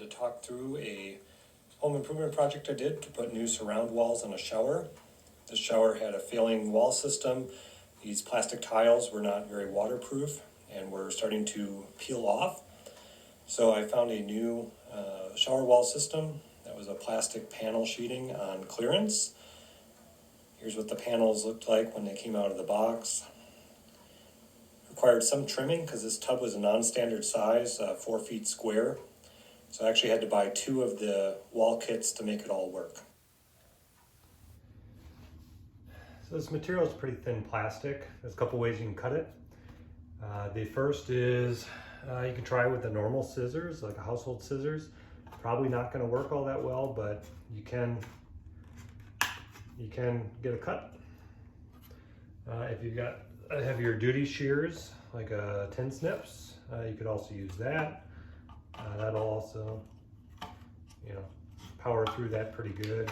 to talk through a home improvement project I did to put new surround walls on a shower. The shower had a failing wall system. These plastic tiles were not very waterproof and were starting to peel off. So I found a new shower wall system that was a plastic panel sheeting on clearance. Here's what the panels looked like when they came out of the box. Required some trimming because this tub was a non-standard size, 4 feet square. So I actually had to buy 2 of the wall kits to make it all work. So this material is pretty thin plastic. There's a couple ways you can cut it. The first is you can try with the normal scissors, like a household scissors. Probably not going to work all that well, but you can get a cut. If you've got heavier duty shears, like tin snips, you could also use that. That'll also, power through that pretty good.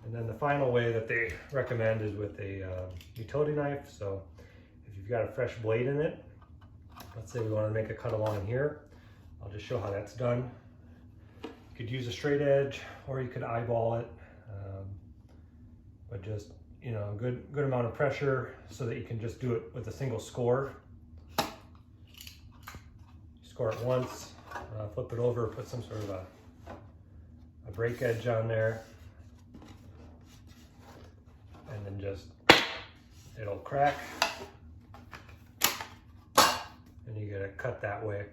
And then the final way that they recommend is with a utility knife. So if you've got a fresh blade in it, let's say we want to make a cut along here, I'll just show how that's done. You could use a straight edge or you could eyeball it, but just a good amount of pressure so that you can just do it with a single score. Score it once, flip it over, put some sort of a break edge on there, and then just it'll crack and you get a cut that way.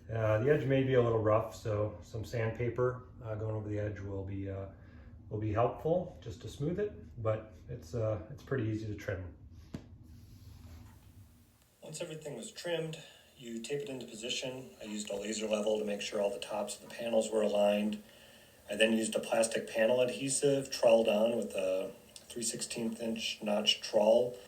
The edge may be a little rough, so some sandpaper going over the edge will be helpful just to smooth it, but it's pretty easy to trim. Once everything was trimmed, you tape it into position. I used a laser level to make sure all the tops of the panels were aligned. I then used a plastic panel adhesive troweled on with a 3/16 inch notch trowel.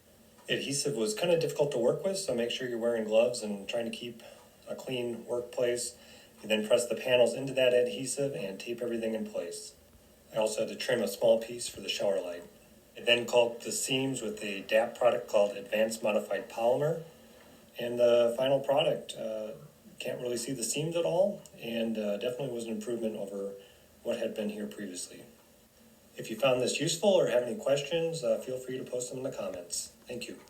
Adhesive was kind of difficult to work with, so make sure you're wearing gloves and trying to keep a clean workplace. You then press the panels into that adhesive and tape everything in place. I also had to trim a small piece for the shower light. I then caulked the seams with a DAP product called Advanced Modified Polymer. And the final product, can't really see the seams at all, and definitely was an improvement over what had been here previously. If you found this useful or have any questions, feel free to post them in the comments. Thank you.